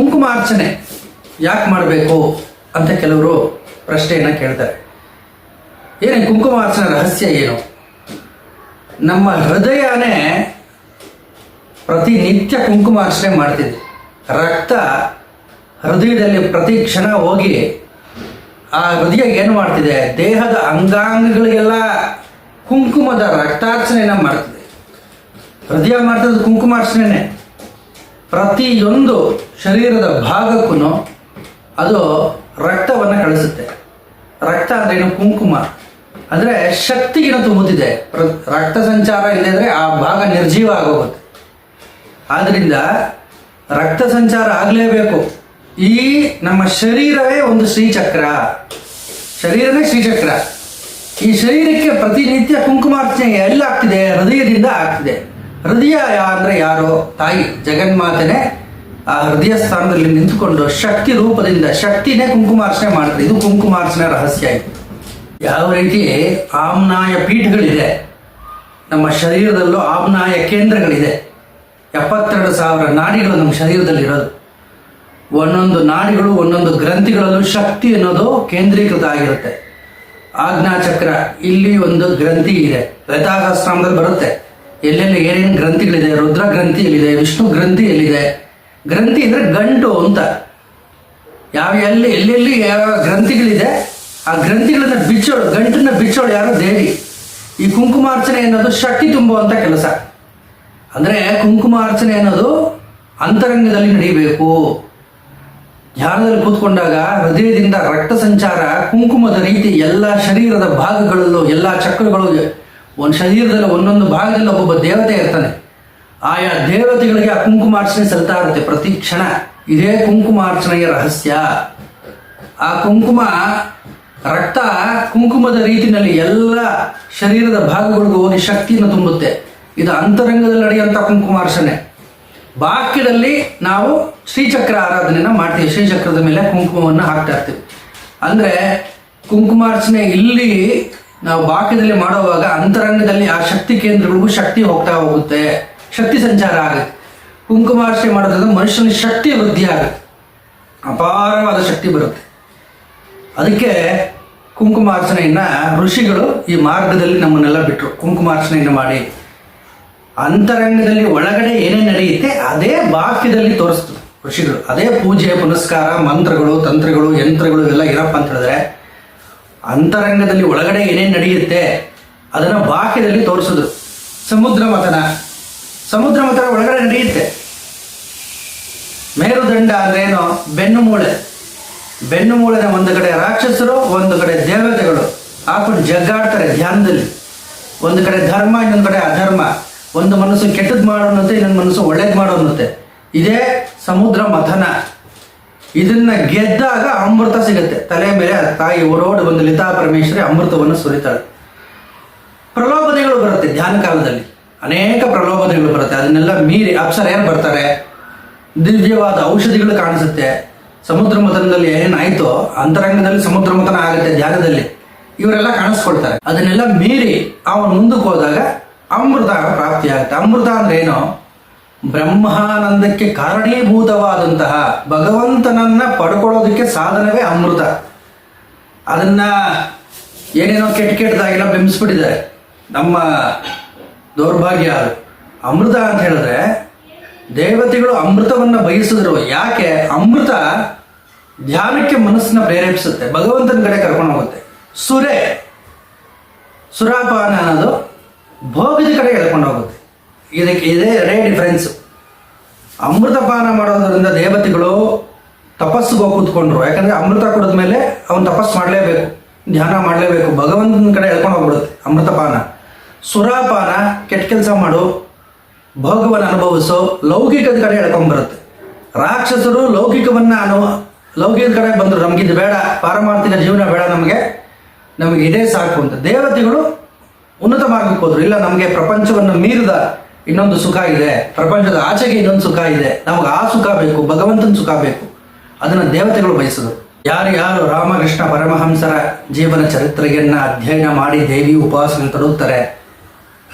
ಕುಂಕುಮಾರ್ಚನೆ ಯಾಕೆ ಮಾಡಬೇಕು ಅಂತ ಕೆಲವರು ಪ್ರಶ್ನೆಯನ್ನು ಕೇಳ್ತಾರೆ. ಏನೇ ಕುಂಕುಮಾರ್ಚನೆ ರಹಸ್ಯ ಏನು? ನಮ್ಮ ಹೃದಯನೇ ಪ್ರತಿನಿತ್ಯ ಕುಂಕುಮಾರ್ಚನೆ ಮಾಡ್ತಿದೆ. ರಕ್ತ ಹೃದಯದಲ್ಲಿ ಪ್ರತಿ ಕ್ಷಣ ಹೋಗಿ ಆ ಹೃದಯ ಏನು ಮಾಡ್ತಿದೆ, ದೇಹದ ಅಂಗಾಂಗಗಳಿಗೆಲ್ಲ ಕುಂಕುಮದ ರಕ್ತಾರ್ಚನೆಯನ್ನು ಮಾಡ್ತಿದೆ. ಹೃದಯ ಮಾಡ್ತಿದ್ದು ಕುಂಕುಮಾರ್ಚನೆ. ಪ್ರತಿಯೊಂದು ಶರೀರದ ಭಾಗಕ್ಕೂ ಅದು ರಕ್ತವನ್ನು ಕಳಿಸುತ್ತೆ. ರಕ್ತ ಅಂದ್ರೇನು? ಕುಂಕುಮ ಅಂದರೆ ಶಕ್ತಿಗಿನ ತುಂಬುತ್ತಿದೆ. ರಕ್ತ ಸಂಚಾರ ಇಲ್ಲದಿದ್ರೆ ಆ ಭಾಗ ನಿರ್ಜೀವ ಆಗೋಗುತ್ತೆ. ಆದ್ದರಿಂದ ರಕ್ತ ಸಂಚಾರ ಆಗಲೇಬೇಕು. ಈ ನಮ್ಮ ಶರೀರವೇ ಒಂದು ಶ್ರೀಚಕ್ರ, ಶರೀರವೇ ಶ್ರೀಚಕ್ರ. ಈ ಶರೀರಕ್ಕೆ ಪ್ರತಿನಿತ್ಯ ಕುಂಕುಮಾರ್ಚನೆ ಎಲ್ಲ ಆಗ್ತಿದೆ, ಹೃದಯದಿಂದ ಆಗ್ತಿದೆ. ಹೃದಯ ಅಂದರೆ ಯಾರು? ತಾಯಿ ಜಗನ್ಮಾತನೇ ಆ ಹೃದಯ ಸ್ಥಾನದಲ್ಲಿ ನಿಂತುಕೊಂಡು ಶಕ್ತಿ ರೂಪದಿಂದ ಶಕ್ತಿನೇ ಕುಂಕುಮಾರ್ಚನೆ ಮಾಡ್ತಾರೆ. ಇದು ಕುಂಕುಮಾರ್ಚನೆ ರಹಸ್ಯ. ಇದು ಯಾವ ರೀತಿ ಆಮ್ನಾಯ ಪೀಠಗಳಿದೆ, ನಮ್ಮ ಶರೀರದಲ್ಲೂ ಆಮ್ನಾಯ ಕೇಂದ್ರಗಳಿದೆ. 72,000 ನಾಡಿಗಳು ನಮ್ಮ ಶರೀರದಲ್ಲಿ ಇರೋದು. ಒಂದೊಂದು ನಾಡಿಗಳು ಒಂದೊಂದು ಗ್ರಂಥಿಗಳಲ್ಲೂ ಶಕ್ತಿ ಅನ್ನೋದು ಕೇಂದ್ರೀಕೃತ ಆಗಿರುತ್ತೆ. ಆಜ್ಞಾಚಕ್ರ ಇಲ್ಲಿ ಒಂದು ಗ್ರಂಥಿ ಇದೆ, ಲಲಿತಾಸಹಸ್ರನಾಮದಲ್ಲಿ ಬರುತ್ತೆ. ಎಲ್ಲೆಲ್ಲಿ ಏನೇನು ಗ್ರಂಥಿಗಳಿದೆ, ರುದ್ರ ಗ್ರಂಥಿ ಎಲ್ಲಿದೆ, ವಿಷ್ಣು ಗ್ರಂಥಿ ಎಲ್ಲಿದೆ. ಗ್ರಂಥಿ ಅಂದರೆ ಗಂಟು ಅಂತ. ಎಲ್ಲೆಲ್ಲಿ ಯಾವ ಗ್ರಂಥಿಗಳಿದೆ ಆ ಗ್ರಂಥಿಗಳನ್ನ ಬಿಚ್ಚೋಳು, ಗಂಟನ್ನ ಬಿಚ್ಚೋಳು ಯಾರು? ದೇವಿ. ಈ ಕುಂಕುಮಾರ್ಚನೆ ಅನ್ನೋದು ಶಕ್ತಿ ತುಂಬುವಂಥ ಕೆಲಸ. ಅಂದರೆ ಕುಂಕುಮಾರ್ಚನೆ ಅನ್ನೋದು ಅಂತರಂಗದಲ್ಲಿ ನಡೀಬೇಕು. ಧ್ಯಾನದಲ್ಲಿ ಕೂತ್ಕೊಂಡಾಗ ಹೃದಯದಿಂದ ರಕ್ತ ಸಂಚಾರ ಕುಂಕುಮದ ರೀತಿ ಎಲ್ಲ ಶರೀರದ ಭಾಗಗಳಲ್ಲೂ, ಎಲ್ಲ ಚಕ್ರಗಳು, ಒಂದು ಶರೀರದಲ್ಲಿ ಒಂದೊಂದು ಭಾಗದಲ್ಲಿ ಒಬ್ಬೊಬ್ಬ ದೇವತೆ ಇರ್ತಾನೆ. ಆಯಾ ದೇವತೆಗಳಿಗೆ ಆ ಕುಂಕುಮಾರ್ಚನೆ ಸಲ್ತಾ ಇರುತ್ತೆ ಪ್ರತಿ ಕ್ಷಣ. ಇದೇ ಕುಂಕುಮಾರ್ಚನೆಯ ರಹಸ್ಯ. ಆ ಕುಂಕುಮ ರಕ್ತ ಕುಂಕುಮದ ರೀತಿಯಲ್ಲಿ ಎಲ್ಲ ಶರೀರದ ಭಾಗಗಳಿಗೂ ಹೋಗಿ ಶಕ್ತಿಯನ್ನು ತುಂಬುತ್ತೆ. ಇದು ಅಂತರಂಗದಲ್ಲಿ ನಡೆಯುವಂಥ ಕುಂಕುಮಾರ್ಚನೆ. ಬಾಕ್ಯದಲ್ಲಿ ನಾವು ಶ್ರೀಚಕ್ರ ಆರಾಧನೆಯನ್ನು ಮಾಡ್ತೀವಿ. ಶ್ರೀಚಕ್ರದ ಮೇಲೆ ಕುಂಕುಮವನ್ನು ಹಾಕ್ತಾ ಇರ್ತೀವಿ. ಅಂದರೆ ಕುಂಕುಮಾರ್ಚನೆ ಇಲ್ಲಿ ನಾವು ಬಾಕ್ಯದಲ್ಲಿ ಮಾಡುವಾಗ ಅಂತರಂಗದಲ್ಲಿ ಆ ಶಕ್ತಿ ಕೇಂದ್ರಗಳಿಗೂ ಶಕ್ತಿ ಹೋಗ್ತಾ ಹೋಗುತ್ತೆ, ಶಕ್ತಿ ಸಂಚಾರ ಆಗುತ್ತೆ. ಕುಂಕುಮಾರ್ಚನೆ ಮಾಡೋದ್ರಿಂದ ಮನುಷ್ಯನ ಶಕ್ತಿ ವೃದ್ಧಿ ಆಗುತ್ತೆ, ಅಪಾರವಾದ ಶಕ್ತಿ ಬರುತ್ತೆ. ಅದಕ್ಕೆ ಕುಂಕುಮಾರ್ಚನೆಯನ್ನು ಋಷಿಗಳು ಈ ಮಾರ್ಗದಲ್ಲಿ ನಮ್ಮನ್ನೆಲ್ಲ ಬಿಟ್ಟರು. ಕುಂಕುಮಾರ್ಚನೆಯನ್ನು ಮಾಡಿ ಅಂತರಂಗದಲ್ಲಿ ಒಳಗಡೆ ಏನೇನು ನಡೆಯುತ್ತೆ ಅದೇ ಬಾಕ್ಯದಲ್ಲಿ ತೋರಿಸ್ತು ಋಷಿಗಳು. ಅದೇ ಪೂಜೆ ಪುನಸ್ಕಾರ ಮಂತ್ರಗಳು ತಂತ್ರಗಳು ಯಂತ್ರಗಳು ಎಲ್ಲ ಇರಪ್ಪ ಅಂತ ಹೇಳಿದ್ರೆ, ಅಂತರಂಗದಲ್ಲಿ ಒಳಗಡೆ ಏನೇನು ನಡೆಯುತ್ತೆ ಅದನ್ನು ಬಾಕ್ಯದಲ್ಲಿ ತೋರಿಸಿದ್ರು. ಸಮುದ್ರ ಮಥನ ಒಳಗಡೆ ನಡೆಯುತ್ತೆ. ಮೇರುದಂಡ ಅಂದ್ರೇನು? ಬೆನ್ನು ಮೂಳೆನ ಒಂದು ಕಡೆ ರಾಕ್ಷಸರು, ಒಂದು ಕಡೆ ದೇವತೆಗಳು ಹಾಕೊಂಡು ಜಗ್ಗಾಡ್ತಾರೆ ಧ್ಯಾನದಲ್ಲಿ. ಒಂದು ಕಡೆ ಧರ್ಮ, ಇನ್ನೊಂದು ಕಡೆ ಅಧರ್ಮ. ಒಂದು ಮನಸ್ಸು ಕೆಟ್ಟದ್ದು ಮಾಡೋನಂತೆ, ಇನ್ನೊಂದು ಮನಸ್ಸು ಒಳ್ಳೇದು ಮಾಡೋನಂತೆ. ಇದೇ ಸಮುದ್ರ ಮಥನ. ಇದನ್ನ ಗೆದ್ದಾಗ ಅಮೃತ ಸಿಗುತ್ತೆ. ತಲೆ ಮೇಲೆ ತಾಯಿ ಹೊರೋಡು ಬಂದು ಲಲಿತಾ ಪರಮೇಶ್ವರಿ ಅಮೃತವನ್ನು ಸುರಿತಾಳೆ. ಪ್ರಲೋಭನೆಗಳು ಬರುತ್ತೆ ಧ್ಯಾನ ಕಾಲದಲ್ಲಿ, ಅನೇಕ ಪ್ರಲೋಭನೆಗಳು ಬರುತ್ತೆ. ಅದನ್ನೆಲ್ಲ ಮೀರಿ ಅಪ್ಸರೆಯರು ಬರ್ತಾರೆ. ದಿವ್ಯವಾದ ಔಷಧಿಗಳು ಕಾಣಿಸುತ್ತೆ. ಸಮುದ್ರ ಮಥನದಲ್ಲಿ ಏನೇನಾಯ್ತೋ ಅಂತರಂಗದಲ್ಲಿ ಸಮುದ್ರ ಮಥನ ಆಗುತ್ತೆ ಧ್ಯಾನದಲ್ಲಿ. ಇವರೆಲ್ಲ ಕಾಣಿಸ್ಕೊಳ್ತಾರೆ. ಅದನ್ನೆಲ್ಲ ಮೀರಿ ಅವನು ಮುಂದಕ್ಕೆ ಹೋದಾಗ ಅಮೃತ ಪ್ರಾಪ್ತಿ ಆಗುತ್ತೆ. ಅಮೃತ ಅಂದ್ರೆ ಏನು? ಬ್ರಹ್ಮಾನಂದಕ್ಕೆ ಕಾರಣೀಭೂತವಾದಂತಹ ಭಗವಂತನನ್ನ ಪಡ್ಕೊಳ್ಳೋದಕ್ಕೆ ಸಾಧನವೇ ಅಮೃತ. ಅದನ್ನ ಏನೇನೋ ಕೆಟ್ಟದಾಗೆಲ್ಲ ಬೆಂಬಿಸ್ಬಿಟ್ಟಿದ್ದಾರೆ. ನಮ್ಮ ದೌರ್ಭಾಗ್ಯ ಅದು. ಅಮೃತ ಅಂತ ಹೇಳಿದ್ರೆ ದೇವತೆಗಳು ಅಮೃತವನ್ನು ಬಯಸಿದ್ರು. ಯಾಕೆ? ಅಮೃತ ಧ್ಯಾನಕ್ಕೆ ಮನಸ್ಸನ್ನ ಪ್ರೇರೇಪಿಸುತ್ತೆ, ಭಗವಂತನ ಕಡೆ ಕರ್ಕೊಂಡು ಹೋಗುತ್ತೆ. ಸುರಾಪಾನ ಅನ್ನೋದು ಭೋಗದ ಕಡೆ ಎಳ್ಕೊಂಡು ಹೋಗುತ್ತೆ. ಇದಕ್ಕೆ ಇದೇ ಡಿಫರೆನ್ಸ್. ಅಮೃತಪಾನ ಮಾಡೋದ್ರಿಂದ ದೇವತೆಗಳು ತಪಸ್ಸಿಗೆ ಹೋಗಿ ಕೂತ್ಕೊಂಡ್ರು. ಯಾಕಂದರೆ ಅಮೃತ ಕುಡಿದ ಮೇಲೆ ಅವನು ತಪಸ್ಸು ಮಾಡಲೇಬೇಕು, ಧ್ಯಾನ ಮಾಡಲೇಬೇಕು, ಭಗವಂತನ ಕಡೆ ಎಳ್ಕೊಂಡು ಹೋಗ್ಬಿಡುತ್ತೆ ಅಮೃತಪಾನ. ಸುರಾಪಾನ ಕೆಟ್ಟ ಕೆಲಸ ಮಾಡು, ಭೋಗವನ್ನು ಅನುಭವಿಸೋ, ಲೌಕಿಕದ ಕಡೆ ಎಳ್ಕೊಂಡ್ಬರುತ್ತೆ. ರಾಕ್ಷಸರು ಲೌಕಿಕದ ಕಡೆ ಬಂದರು, ನಮಗಿದು ಬೇಡ, ಪಾರಮಾರ್ಥಿಕ ಜೀವನ ಬೇಡ, ನಮಗೆ ಇದೇ ಸಾಕು ಅಂತ. ದೇವತೆಗಳು ಉನ್ನತ ಮಾರ್ಗಕ್ಕೆ ಹೋದ್ರು. ಇಲ್ಲ, ನಮಗೆ ಪ್ರಪಂಚವನ್ನು ಮೀರಿದ ಇನ್ನೊಂದು ಸುಖ ಇದೆ, ಪ್ರಪಂಚದ ಆಚೆಗೆ ಇನ್ನೊಂದು ಸುಖ ಇದೆ, ನಮಗೆ ಆ ಸುಖ ಬೇಕು, ಭಗವಂತನ ಸುಖ ಬೇಕು. ಅದನ್ನು ದೇವತೆಗಳು ಬಯಸಿದ್ರು. ಯಾರು ರಾಮಕೃಷ್ಣ ಪರಮಹಂಸರ ಜೀವನ ಚರಿತ್ರೆಯನ್ನು ಅಧ್ಯಯನ ಮಾಡಿ ದೇವಿ ಉಪಾಸನೆ ತೊಡಗುತ್ತಾರೆ,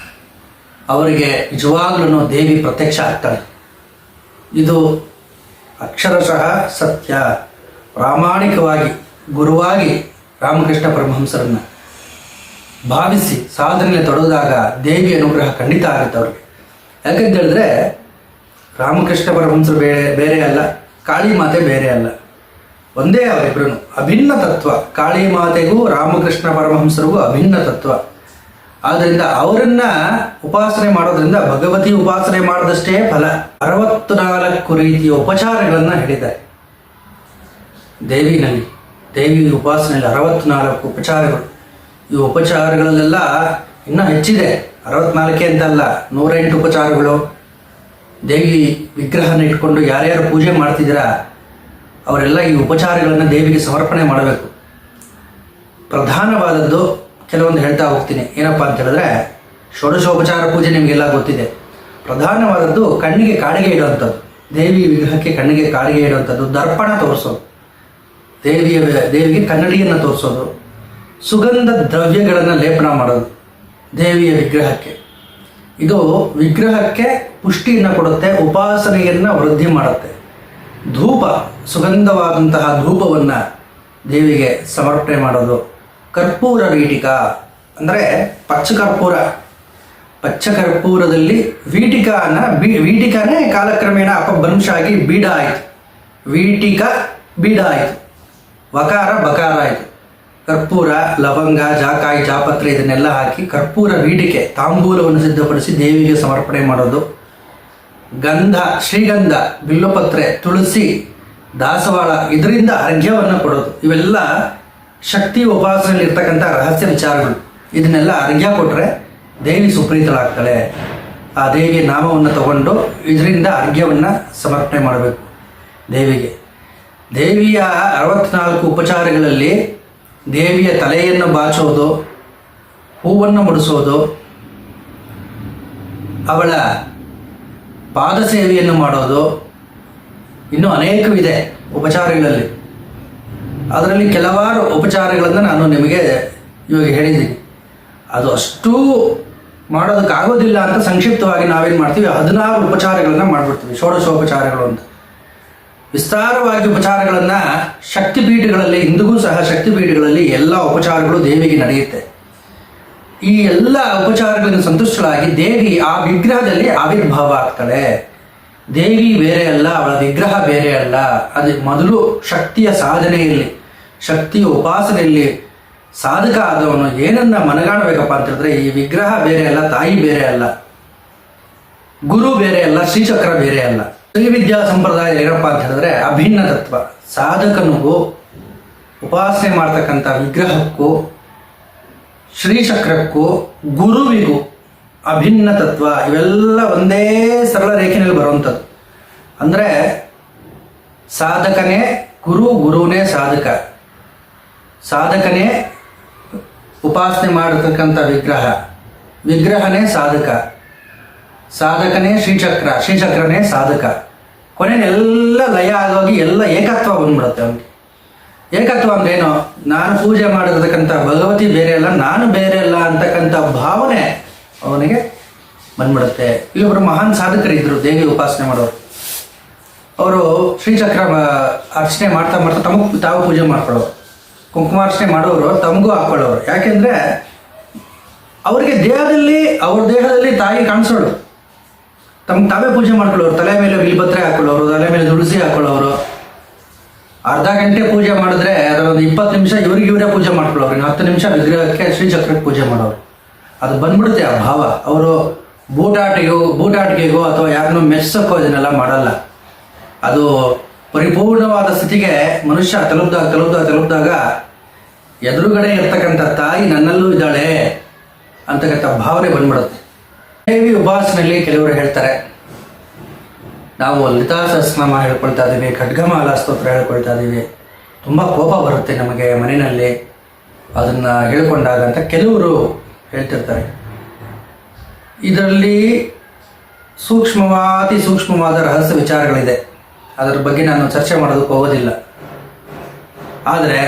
ಅವರಿಗೆ ನಿಜವಾಗ್ಲೂ ದೇವಿ ಪ್ರತ್ಯಕ್ಷ ಆಗ್ತಾಳೆ. ಇದು ಅಕ್ಷರಶಃ ಸತ್ಯ. ಪ್ರಾಮಾಣಿಕವಾಗಿ ಗುರುವಾಗಿ ರಾಮಕೃಷ್ಣ ಪರಮಹಂಸರನ್ನು ಭಾವಿಸಿ ಸಾಧನೆಯಲ್ಲಿ ತೊಡಗಿದಾಗ ದೇವಿ ಅನುಗ್ರಹ ಖಂಡಿತ ಆಗುತ್ತೆ ಅವ್ರಿಗೆ. ಯಾಕಂತ ಹೇಳಿದ್ರೆ ರಾಮಕೃಷ್ಣ ಪರಮಹಂಸರು ಬೇರೆ ಅಲ್ಲ, ಕಾಳಿ ಮಾತೆ ಬೇರೆ ಅಲ್ಲ, ಒಂದೇ ಅವರಿಬ್ರು ಅಭಿನ್ನ ತತ್ವ. ಕಾಳಿ ಮಾತೆಗೂ ರಾಮಕೃಷ್ಣ ಪರಮಹಂಸರಿಗೂ ಅಭಿನ್ನ ತತ್ವ. ಆದ್ದರಿಂದ ಅವರನ್ನ ಉಪಾಸನೆ ಮಾಡೋದ್ರಿಂದ ಭಗವತಿ ಉಪಾಸನೆ ಮಾಡಿದಷ್ಟೇ ಫಲ. 64 ರೀತಿಯ ಉಪಚಾರಗಳನ್ನು ಹೇಳಿದ್ದಾರೆ ದೇವಿನಲ್ಲಿ. ದೇವಿ ಉಪಾಸನೆಯಲ್ಲಿ 64 ಉಪಚಾರಗಳು. ಈ ಉಪಚಾರಗಳಲ್ಲೆಲ್ಲ ಇನ್ನೂ ಹೆಚ್ಚಿದೆ, 64 ಅಂತಲ್ಲ, 108 ಉಪಚಾರಗಳು. ದೇವಿ ವಿಗ್ರಹನ ಇಟ್ಕೊಂಡು ಯಾರ್ಯಾರು ಪೂಜೆ ಮಾಡ್ತಿದ್ದೀರಾ ಅವರೆಲ್ಲ ಈ ಉಪಚಾರಗಳನ್ನು ದೇವಿಗೆ ಸಮರ್ಪಣೆ ಮಾಡಬೇಕು. ಪ್ರಧಾನವಾದದ್ದು ಕೆಲವೊಂದು ಹೇಳ್ತಾ ಹೋಗ್ತೀನಿ. ಏನಪ್ಪ ಅಂತ ಹೇಳಿದ್ರೆ, ಷೋಡಶೋಪಚಾರ ಪೂಜೆ ನಿಮಗೆಲ್ಲ ಗೊತ್ತಿದೆ. ಪ್ರಧಾನವಾದದ್ದು ಕಣ್ಣಿಗೆ ಕಾಡಿಗೆ ಇಡುವಂಥದ್ದು, ದೇವಿ ವಿಗ್ರಹಕ್ಕೆ ಕಣ್ಣಿಗೆ ಕಾಡಿಗೆ ಇಡುವಂಥದ್ದು, ದರ್ಪಣ ತೋರಿಸೋದು, ದೇವಿಗೆ ಕನ್ನಡಿಯನ್ನು ತೋರಿಸೋದು, ಸುಗಂಧ ದ್ರವ್ಯಗಳನ್ನು ಲೇಪನ ಮಾಡೋದು ದೇವಿಯ ವಿಗ್ರಹಕ್ಕೆ. ಇದು ವಿಗ್ರಹಕ್ಕೆ ಪುಷ್ಟಿಯನ್ನು ಕೊಡುತ್ತೆ, ಉಪಾಸನೆಯನ್ನು ವೃದ್ಧಿ ಮಾಡುತ್ತೆ. ಧೂಪ, ಸುಗಂಧವಾದಂತಹ ಧೂಪವನ್ನು ದೇವಿಗೆ ಸಮರ್ಪಣೆ ಮಾಡೋದು. ಕರ್ಪೂರ ವೀಟಿಕ ಅಂದರೆ ಪಚ್ಚಕರ್ಪೂರದಲ್ಲಿ ವೀಟಿಕನೇ ಕಾಲಕ್ರಮೇಣ ಅಪಭ್ರಂಶ ಆಗಿ ಬೀಡ ಆಯಿತು. ವೀಟಿಕ ಬೀಡ ಆಯಿತು, ವಕಾರ ಬಕಾರ ಆಯಿತು. ಕರ್ಪೂರ, ಲವಂಗ, ಜಾಕಾಯಿ, ಜಾಪತ್ರೆ ಇದನ್ನೆಲ್ಲ ಹಾಕಿ ಕರ್ಪೂರ ವೀಟಿಕೆ ತಾಂಬೂಲವನ್ನು ಸಿದ್ಧಪಡಿಸಿ ದೇವಿಗೆ ಸಮರ್ಪಣೆ ಮಾಡೋದು. ಗಂಧ, ಶ್ರೀಗಂಧ, ಬಿಲ್ಲಪತ್ರೆ, ತುಳಸಿ, ದಾಸವಾಳ ಇದರಿಂದ ಅರ್ಘ್ಯವನ್ನು ಕೊಡೋದು. ಇವೆಲ್ಲ ಶಕ್ತಿ ಉಪಾಸನೆಯಲ್ಲಿ ಇರ್ತಕ್ಕಂಥ ರಹಸ್ಯ ವಿಚಾರಗಳು. ಇದನ್ನೆಲ್ಲ ಅರ್ಘ್ಯ ಕೊಟ್ಟರೆ ದೇವಿ ಸುಪ್ರೀತಳಾಗ್ತಾಳೆ. ಆ ದೇವಿಯ ನಾಮವನ್ನು ತಗೊಂಡು ಇದರಿಂದ ಅರ್ಘ್ಯವನ್ನು ಸಮರ್ಪಣೆ ಮಾಡಬೇಕು ದೇವಿಗೆ. ದೇವಿಯ 64 ಉಪಚಾರಗಳಲ್ಲಿ ದೇವಿಯ ತಲೆಯನ್ನು ಬಾಚೋದು, ಹೂವನ್ನು ಮುಡಿಸೋದು, ಅವಳ ಪಾದ ಸೇವೆಯನ್ನು ಮಾಡೋದು, ಇನ್ನೂ ಅನೇಕವಿದೆ ಉಪಚಾರಗಳಲ್ಲಿ. ಅದರಲ್ಲಿ ಕೆಲವಾರು ಉಪಚಾರಗಳನ್ನು ನಾನು ನಿಮಗೆ ಇವಾಗ ಹೇಳಿದ್ದೀನಿ. ಅದು ಅಷ್ಟೂ ಮಾಡೋದಕ್ಕಾಗೋದಿಲ್ಲ ಅಂತ ಸಂಕ್ಷಿಪ್ತವಾಗಿ ನಾವೇನು ಮಾಡ್ತೀವಿ, 16 ಉಪಚಾರಗಳನ್ನು ಮಾಡಿಬಿಡ್ತೀವಿ, ಷೋಡಶೋಪಚಾರಗಳು ಅಂತ. ವಿಸ್ತಾರವಾಗಿ ಉಪಚಾರಗಳನ್ನು ಶಕ್ತಿಪೀಠಗಳಲ್ಲಿ, ಇಂದಿಗೂ ಸಹ ಶಕ್ತಿಪೀಠಗಳಲ್ಲಿ ಎಲ್ಲ ಉಪಚಾರಗಳು ದೇವಿಗೆ ನಡೆಯುತ್ತೆ. ಈ ಎಲ್ಲ ಉಪಚಾರಗಳನ್ನು ಸಂತುಷ್ಟಳಾಗಿ ದೇವಿ ಆ ವಿಗ್ರಹದಲ್ಲಿ ಆವಿರ್ಭಾವ ಆಗ್ತಾಳೆ. ದೇವಿ ಬೇರೆ ಅಲ್ಲ, ಅವಳ ವಿಗ್ರಹ ಬೇರೆ ಅಲ್ಲ. ಅದು ಮೊದಲು ಶಕ್ತಿಯ ಸಾಧನೆಯಲ್ಲಿ, ಶಕ್ತಿಯ ಉಪಾಸನೆಯಲ್ಲಿ ಸಾಧಕ ಆದವನು ಏನನ್ನ ಮನಗಾಣಬೇಕಪ್ಪ ಅಂತ ಹೇಳಿದ್ರೆ, ಈ ವಿಗ್ರಹ ಬೇರೆ ಅಲ್ಲ, ತಾಯಿ ಬೇರೆ ಅಲ್ಲ, ಗುರು ಬೇರೆ ಅಲ್ಲ, ಶ್ರೀಚಕ್ರ ಬೇರೆ ಅಲ್ಲ. ಶ್ರೀವಿದ್ಯಾ ಸಂಪ್ರದಾಯ ಏನಪ್ಪ ಅಂತ ಹೇಳಿದ್ರೆ ಅಭಿನ್ನ ತತ್ವ. ಸಾಧಕನಿಗೂ ಉಪಾಸನೆ ಮಾಡ್ತಕ್ಕಂಥ ವಿಗ್ರಹಕ್ಕೂ ಶ್ರೀಚಕ್ರಕ್ಕೂ ಗುರುವಿಗೂ ಅಭಿನ್ನ ತತ್ವ. ಇವೆಲ್ಲ ಒಂದೇ ಸರಳ ರೇಖೆಯಲ್ಲಿ ಬರುವಂಥದ್ದು. ಅಂದರೆ ಸಾಧಕನೇ ಗುರು, ಗುರುನೇ ಸಾಧಕ, ಸಾಧಕನೇ ಉಪಾಸನೆ ಮಾಡತಕ್ಕಂಥ ವಿಗ್ರಹ, ವಿಗ್ರಹನೇ ಸಾಧಕ, ಸಾಧಕನೇ ಶ್ರೀಚಕ್ರ, ಶ್ರೀಚಕ್ರನೇ ಸಾಧಕ. ಕೊನೆಯೆಲ್ಲ ಲಯ ಆಗೋಗಿ ಎಲ್ಲ ಏಕತ್ವ ಬಂದ್ಬಿಡುತ್ತೆ ಅವನಿಗೆ. ಏಕತ್ವ ಅಂದ್ರೇನು? ನಾನು ಪೂಜೆ ಮಾಡಿರ್ತಕ್ಕಂಥ ಭಗವತಿ ಬೇರೆ ಅಲ್ಲ, ನಾನು ಬೇರೆ ಅಲ್ಲ ಅಂತಕ್ಕಂಥ ಭಾವನೆ ಅವನಿಗೆ ಬಂದ್ಬಿಡುತ್ತೆ. ಇಲ್ಲೊಬ್ಬರು ಮಹಾನ್ ಸಾಧಕರಿದ್ದರು ದೇವಿ ಉಪಾಸನೆ ಮಾಡೋರು. ಅವರು ಶ್ರೀಚಕ್ರ ಅರ್ಚನೆ ಮಾಡ್ತಾ ಮಾಡ್ತಾ ತಮಗೆ ತಾವು ಪೂಜೆ ಮಾಡ್ಕೊಳ್ಳೋರು. ಕುಂಕುಮಾರ್ಚನೆ ಮಾಡೋರು ತಮಗೂ ಹಾಕ್ಕೊಳ್ಳೋರು. ಯಾಕೆಂದರೆ ಅವ್ರಿಗೆ ಅವ್ರ ದೇಹದಲ್ಲಿ ತಾಯಿ ಕಾಣಿಸೋಳು. ತಮ್ಗೆ ತಾವೇ ಪೂಜೆ ಮಾಡ್ಕೊಳ್ಳೋರು. ತಲೆ ಮೇಲೆ ಬಿಲ್ಪತ್ರೆ ಹಾಕೊಳ್ಳೋರು, ತಲೆ ಮೇಲೆ ತುಳಸಿ ಹಾಕೊಳ್ಳೋರು. ಅರ್ಧ ಗಂಟೆ ಪೂಜೆ ಮಾಡಿದ್ರೆ ಅದರೊಂದು 20 ನಿಮಿಷ ಇವರೇ ಪೂಜೆ ಮಾಡ್ಕೊಳ್ಳೋರು. ಇನ್ನು 10 ನಿಮಿಷ ವಿಗ್ರಹಕ್ಕೆ ಶ್ರೀಚಕ್ರಕ್ಕೆ ಪೂಜೆ ಮಾಡೋರು. ಅದು ಬಂದ್ಬಿಡುತ್ತೆ ಆ ಭಾವ. ಅವರು ಬೂಟಾಟಿಕೆಗೋ ಅಥವಾ ಯಾರನ್ನೂ ಮೆಚ್ಚಕ್ಕೋ ಇದನ್ನೆಲ್ಲ ಮಾಡಲ್ಲ. ಅದು ಪರಿಪೂರ್ಣವಾದ ಸ್ಥಿತಿಗೆ ಮನುಷ್ಯ ತಲುಪಿದಾಗ ಎದುರುಗಡೆ ಇರ್ತಕ್ಕಂಥ ತಾಯಿ ನನ್ನಲ್ಲೂ ಇದ್ದಾಳೆ ಅಂತಕ್ಕಂಥ ಭಾವನೆ ಬಂದ್ಬಿಡುತ್ತೆ. ದೇವಿ ಉಪಾಸನೆಯಲ್ಲಿ ಕೆಲವರು ಹೇಳ್ತಾರೆ, ನಾವು ಲಲಿತಾ ಸಹಸ್ರನಾಮ ಹೇಳ್ಕೊಳ್ತಾ ಇದ್ದೀವಿ, ಖಡ್ಗಮಾಲಾ ಸ್ತೋತ್ರ ಹೇಳ್ಕೊಳ್ತಾ ಇದ್ದೀವಿ, ತುಂಬ ಕೋಪ ಬರುತ್ತೆ ನಮಗೆ ಮನೆಯಲ್ಲಿ ಅದನ್ನು ಹೇಳ್ಕೊಂಡಾಗ ಅಂತ ಕೆಲವರು ಹೇಳ್ತಿರ್ತಾರೆ. ಇದರಲ್ಲಿ ಅತಿ ಸೂಕ್ಷ್ಮವಾದ ರಹಸ್ಯ ವಿಚಾರಗಳಿದೆ. ಅದರ ಬಗ್ಗೆ ನಾನು ಚರ್ಚೆ ಮಾಡೋದಕ್ಕೆ ಹೋಗೋದಿಲ್ಲ. ಆದರೆ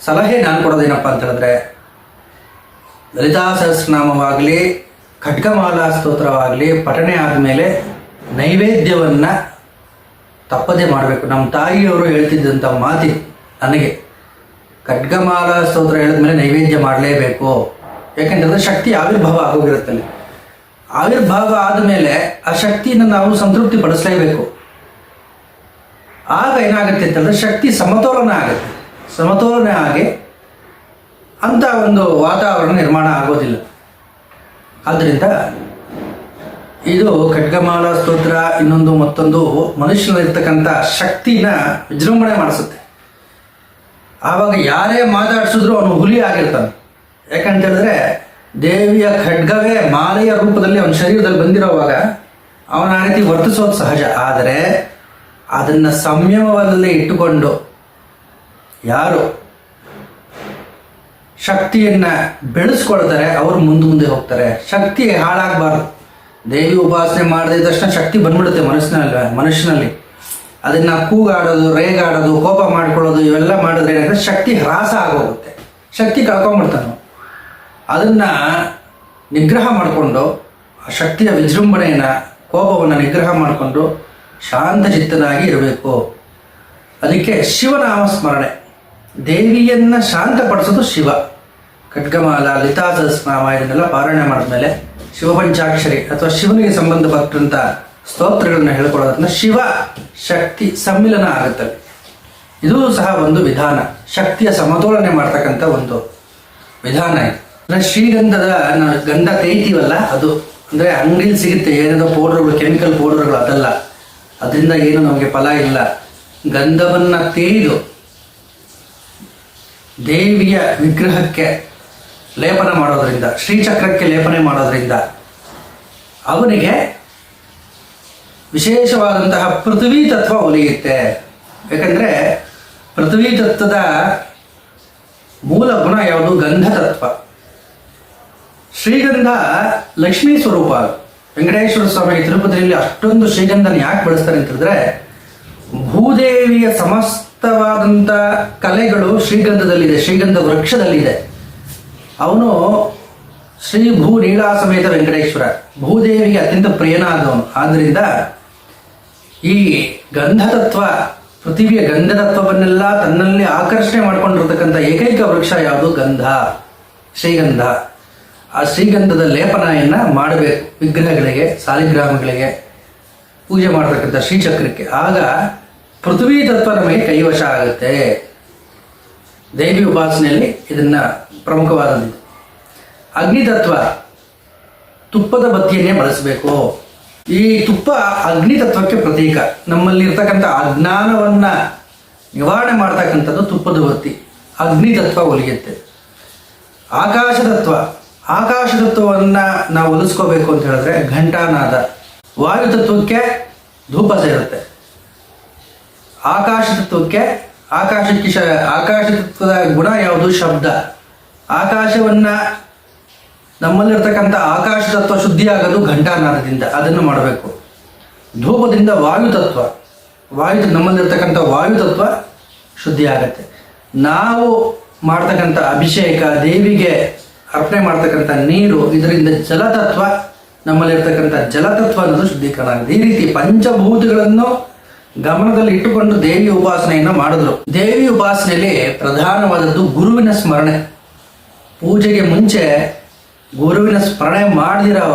ಸಲಹೆ ನಾನು ಕೊಡೋದೇನಪ್ಪ ಅಂತ ಹೇಳಿದ್ರೆ, ಲಲಿತಾ ಸಹಸ್ರನಾಮವಾಗಲಿ ಖಡ್ಗಮಾಲಾ ಸ್ತೋತ್ರವಾಗಲಿ ಪಠಣೆ ಆದಮೇಲೆ ನೈವೇದ್ಯವನ್ನು ತಪ್ಪದೇ ಮಾಡಬೇಕು. ನಮ್ಮ ತಾಯಿಯವರು ಹೇಳ್ತಿದ್ದಂಥ ಮಾತಿ ನನಗೆ, ಖಡ್ಗಮಾಲ ಸ್ತೋತ್ರ ಹೇಳಿದ್ಮೇಲೆ ನೈವೇದ್ಯ ಮಾಡಲೇಬೇಕು. ಯಾಕೆಂತಂದರೆ ಶಕ್ತಿ ಆವಿರ್ಭಾವ ಆಗೋಗಿರುತ್ತಲ್ಲಿ. ಆವಿರ್ಭಾವ ಆದಮೇಲೆ ಆ ಶಕ್ತಿಯನ್ನು ನಾವು ಸಂತೃಪ್ತಿ ಪಡಿಸಲೇಬೇಕು. ಆಗ ಏನಾಗುತ್ತೆ ಅಂತಂದರೆ ಶಕ್ತಿ ಸಮತೋಲನ ಆಗುತ್ತೆ. ಸಮತೋಲನ ಆಗಿ ಅಂಥ ಒಂದು ವಾತಾವರಣ ನಿರ್ಮಾಣ ಆಗೋದಿಲ್ಲ. ಆದ್ದರಿಂದ ಇದು ಖಡ್ಗಮಾಲಾ ಸ್ತೋತ್ರ ಇನ್ನೊಂದು ಮತ್ತೊಂದು ಮನುಷ್ಯನಲ್ಲಿರ್ತಕ್ಕಂಥ ಶಕ್ತಿನ ವಿಜೃಂಭಣೆ ಮಾಡಿಸುತ್ತೆ. ಆವಾಗ ಯಾರೇ ಮಾತಾಡಿಸಿದ್ರು ಅವನು ಹುಲಿ ಆಗಿರ್ತಾನೆ. ಯಾಕಂತೇಳಿದ್ರೆ ದೇವಿಯ ಖಡ್ಗವೇ ಮಾಲೆಯ ರೂಪದಲ್ಲಿ ಅವನ ಶರೀರದಲ್ಲಿ ಬಂದಿರೋವಾಗ ಅವನ ಆ ರೀತಿ ವರ್ತಿಸೋದು ಸಹಜ. ಆದರೆ ಅದನ್ನು ಸಂಯಮದಲ್ಲಿ ಇಟ್ಟುಕೊಂಡು ಯಾರು ಶಕ್ತಿಯನ್ನು ಬೆಳೆಸ್ಕೊಳ್ತಾರೆ ಅವರು ಮುಂದೆ ಹೋಗ್ತಾರೆ. ಶಕ್ತಿ ಹಾಳಾಗಬಾರ್ದು. ದೇವಿ ಉಪಾಸನೆ ಮಾಡದೇ ತಕ್ಷಣ ಶಕ್ತಿ ಬಂದ್ಬಿಡುತ್ತೆ ಮನುಷ್ಯನಲ್ಲಿ. ಅದನ್ನು ಕೂಗಾಡೋದು, ರೇಗಾಡೋದು, ಕೋಪ ಮಾಡ್ಕೊಳ್ಳೋದು ಇವೆಲ್ಲ ಮಾಡಿದ್ರೆ ಏನಾದರೆ ಶಕ್ತಿ ಹ್ರಾಸ ಆಗೋಗುತ್ತೆ. ಶಕ್ತಿ ಕಳ್ಕೊಂಡ್ಬಿಡ್ತಾನೆ. ಅದನ್ನು ನಿಗ್ರಹ ಮಾಡಿಕೊಂಡು ಆ ಶಕ್ತಿಯ ವಿಜೃಂಭಣೆಯನ್ನು, ಕೋಪವನ್ನು ನಿಗ್ರಹ ಮಾಡಿಕೊಂಡು ಶಾಂತಚಿತ್ತನಾಗಿ ಇರಬೇಕು. ಅದಕ್ಕೆ ಶಿವನಾಮ ಸ್ಮರಣೆ, ದೇವಿಯನ್ನು ಶಾಂತಪಡಿಸೋದು ಶಿವ. ಖಡ್ಗಮಾಲ, ಲಲಿತಾ ಸಹಸ್ರನಾಮ ಇದನ್ನೆಲ್ಲ ಪಾರಾಯಣ ಮಾಡಿದ್ಮೇಲೆ ಶಿವಪಂಚಾಕ್ಷರಿ ಅಥವಾ ಶಿವನಿಗೆ ಸಂಬಂಧಪಟ್ಟಂಥ ಸ್ತೋತ್ರಗಳನ್ನು ಹೇಳ್ಕೊಳ್ಳೋದ್ರಿಂದ ಶಿವ ಶಕ್ತಿ ಸಮ್ಮಿಲನ ಆಗುತ್ತೆ. ಇದೂ ಸಹ ಒಂದು ವಿಧಾನ, ಶಕ್ತಿಯ ಸಮತೋಲನೆ ಮಾಡ್ತಕ್ಕಂಥ ಒಂದು ವಿಧಾನ. ಅಂದರೆ ಶ್ರೀಗಂಧದ ಗಂಧ ತೇಯ್ತೀವಲ್ಲ, ಅದು ಅಂದರೆ ಅಂಗಡಿಯಲ್ಲಿ ಸಿಗುತ್ತೆ ಏನೇನೋ ಪೌಡರ್ಗಳು, ಕೆಮಿಕಲ್ ಪೌಡರ್ಗಳು, ಅದಲ್ಲ. ಅದರಿಂದ ಏನು ನಮಗೆ ಫಲ ಇಲ್ಲ. ಗಂಧವನ್ನು ತೇಯ್ದು ದೇವಿಯ ವಿಗ್ರಹಕ್ಕೆ ಲೇಪನ ಮಾಡೋದ್ರಿಂದ, ಶ್ರೀಚಕ್ರಕ್ಕೆ ಲೇಪನೆ ಮಾಡೋದ್ರಿಂದ ಅವನಿಗೆ ವಿಶೇಷವಾದಂತಹ ಪೃಥ್ವಿ ತತ್ವ ಒಲಿಯುತ್ತೆ. ಯಾಕಂದರೆ ಪೃಥ್ವಿ ತತ್ವದ ಮೂಲ ಗುಣ ಯಾವುದು? ಗಂಧ ತತ್ವ. ಶ್ರೀಗಂಧ ಲಕ್ಷ್ಮೀ ಸ್ವರೂಪ. ವೆಂಕಟೇಶ್ವರ ಸ್ವಾಮಿ ತಿರುಪತಿಯಲ್ಲಿ ಅಷ್ಟೊಂದು ಶ್ರೀಗಂಧನ ಯಾಕೆ ಬಳಸ್ತಾರೆ ಅಂತಂದರೆ, ಭೂದೇವಿಯ ಸಮಸ್ತವಾದಂಥ ಕಲೆಗಳು ಶ್ರೀಗಂಧದಲ್ಲಿದೆ, ಶ್ರೀಗಂಧ ವೃಕ್ಷದಲ್ಲಿದೆ. ಅವನು ಶ್ರೀ ಭೂ ನೀಳಾ ಸಮೇತ ವೆಂಕಟೇಶ್ವರ, ಭೂದೇವಿಗೆ ಅತ್ಯಂತ ಪ್ರಿಯನಾದವನು. ಆದ್ದರಿಂದ ಈ ಗಂಧತತ್ವ, ಪೃಥ್ವಿಯ ಗಂಧತತ್ವವನ್ನೆಲ್ಲ ತನ್ನಲ್ಲಿ ಆಕರ್ಷಣೆ ಮಾಡಿಕೊಂಡಿರ್ತಕ್ಕಂಥ ಏಕೈಕ ವೃಕ್ಷ ಯಾವುದು? ಗಂಧ, ಶ್ರೀಗಂಧ. ಆ ಶ್ರೀಗಂಧದ ಲೇಪನೆಯನ್ನು ಮಾಡಬೇಕು ವಿಗ್ರಹಗಳಿಗೆ, ಸಾಲಿಗ್ರಾಮಗಳಿಗೆ, ಪೂಜೆ ಮಾಡತಕ್ಕಂಥ ಶ್ರೀಚಕ್ರಕ್ಕೆ. ಆಗ ಪೃಥ್ವಿ ತತ್ವ ನಮಗೆ ಕೈವಶ ಆಗುತ್ತೆ. ದೇವಿ ಉಪಾಸನೆಯಲ್ಲಿ ಇದನ್ನು ಪ್ರಮುಖವಾದದ್ದು. ಅಗ್ನಿತತ್ವ, ತುಪ್ಪದ ಬತ್ತಿಯನ್ನೇ ಬಳಸಬೇಕು. ಈ ತುಪ್ಪ ಅಗ್ನಿತತ್ವಕ್ಕೆ ಪ್ರತೀಕ. ನಮ್ಮಲ್ಲಿರ್ತಕ್ಕಂಥ ಅಜ್ಞಾನವನ್ನು ನಿವಾರಣೆ ಮಾಡ್ತಕ್ಕಂಥದ್ದು ತುಪ್ಪದ ಬತ್ತಿ. ಅಗ್ನಿತತ್ವ ಒಲಿಯುತ್ತೆ. ಆಕಾಶತತ್ವ, ಆಕಾಶತತ್ವವನ್ನು ನಾವು ಒಲಿಸ್ಕೋಬೇಕು ಅಂತ ಹೇಳಿದ್ರೆ ಘಂಟಾನಾದ. ವಾಯುತತ್ವಕ್ಕೆ ಧೂಪ ಸೇರುತ್ತೆ. ಆಕಾಶತತ್ವಕ್ಕೆ ಆಕಾಶತತ್ವದ ಗುಣ ಯಾವುದು? ಶಬ್ದ. ಆಕಾಶವನ್ನು, ನಮ್ಮಲ್ಲಿರ್ತಕ್ಕಂಥ ಆಕಾಶತತ್ವ ಶುದ್ಧಿಯಾಗೋದು ಘಂಟಾನಾದದಿಂದ. ಅದನ್ನು ಮಾಡಬೇಕು. ಧೂಪದಿಂದ ವಾಯುತತ್ವ, ನಮ್ಮಲ್ಲಿರ್ತಕ್ಕಂಥ ವಾಯುತತ್ವ ಶುದ್ಧಿ ಆಗುತ್ತೆ. ನಾವು ಮಾಡ್ತಕ್ಕಂಥ ಅಭಿಷೇಕ, ದೇವಿಗೆ ಅರ್ಪಣೆ ಮಾಡ್ತಕ್ಕಂಥ ನೀರು, ಇದರಿಂದ ಜಲತತ್ವ, ನಮ್ಮಲ್ಲಿರ್ತಕ್ಕಂಥ ಜಲತತ್ವ ಅನ್ನೋದು ಶುದ್ಧೀಕರಣ ಆಗುತ್ತೆ. ಈ ರೀತಿ ಪಂಚಭೂತಗಳನ್ನು ಗಮನದಲ್ಲಿ ಇಟ್ಟುಕೊಂಡು ದೇವಿ ಉಪಾಸನೆಯನ್ನು ಮಾಡಿದ್ರು. ದೇವಿ ಉಪಾಸನೆಯಲ್ಲಿ ಪ್ರಧಾನವಾದದ್ದು ಗುರುವಿನ ಸ್ಮರಣೆ. ಪೂಜೆಗೆ ಮುಂಚೆ ಗುರುವಿನ ಸ್ಮರಣೆ ಮಾಡದಿರೋ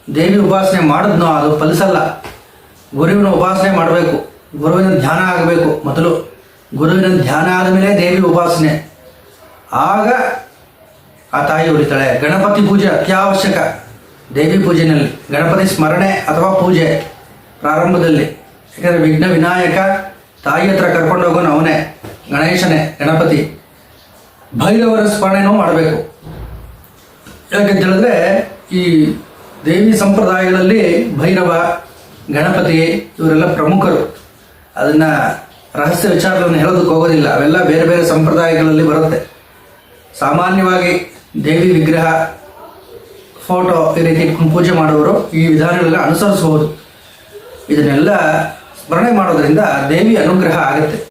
ದೇವಿ ಉಪಾಸನೆ ಮಾಡಿದ್ನೋ ಅದು ಫಲಿಸಲ್ಲ. ಗುರುವಿನ ಉಪಾಸನೆ ಮಾಡಬೇಕು, ಗುರುವಿನ ಧ್ಯಾನ ಆಗಬೇಕು. ಮೊದಲು ಗುರುವಿನ ಧ್ಯಾನ ಆದಮೇಲೆ ದೇವಿ ಉಪಾಸನೆ, ಆಗ ಆ ತಾಯಿ ಉಳಿತಾಳೆ. ಗಣಪತಿ ಪೂಜೆ ಅತ್ಯವಶ್ಯಕ. ದೇವಿ ಪೂಜೆಯಲ್ಲಿ ಗಣಪತಿ ಸ್ಮರಣೆ ಅಥವಾ ಪೂಜೆ ಪ್ರಾರಂಭದಲ್ಲಿ, ಯಾಕಂದರೆ ವಿಘ್ನ ವಿನಾಯಕ, ತಾಯಿ ಹತ್ರ ಕರ್ಕೊಂಡು ಹೋಗೋನು ಅವನೇ, ಗಣೇಶನೇ, ಗಣಪತಿ. ಭೈರವರ ಸ್ಮರಣೆನೂ ಮಾಡಬೇಕು. ಯಾಕಂತ ಹೇಳಿದ್ರೆ ಈ ದೇವಿ ಸಂಪ್ರದಾಯಗಳಲ್ಲಿ ಭೈರವ, ಗಣಪತಿ ಇವರೆಲ್ಲ ಪ್ರಮುಖರು. ಅದನ್ನು ರಹಸ್ಯ ವಿಚಾರಗಳನ್ನು ಹೇಳೋದಕ್ಕೆ ಹೋಗೋದಿಲ್ಲ, ಅವೆಲ್ಲ ಬೇರೆ ಬೇರೆ ಸಂಪ್ರದಾಯಗಳಲ್ಲಿ ಬರುತ್ತೆ. ಸಾಮಾನ್ಯವಾಗಿ ದೇವಿ ವಿಗ್ರಹ, ಫೋಟೋ ಈ ರೀತಿ ಇಟ್ಕೊಂಡು ಪೂಜೆ ಮಾಡೋರು ಈ ವಿಧಾನಗಳೆಲ್ಲ ಅನುಸರಿಸಬಹುದು. ಇದನ್ನೆಲ್ಲ ಸ್ಮರಣೆ ಮಾಡೋದ್ರಿಂದ ದೇವಿ ಅನುಗ್ರಹ ಆಗುತ್ತೆ.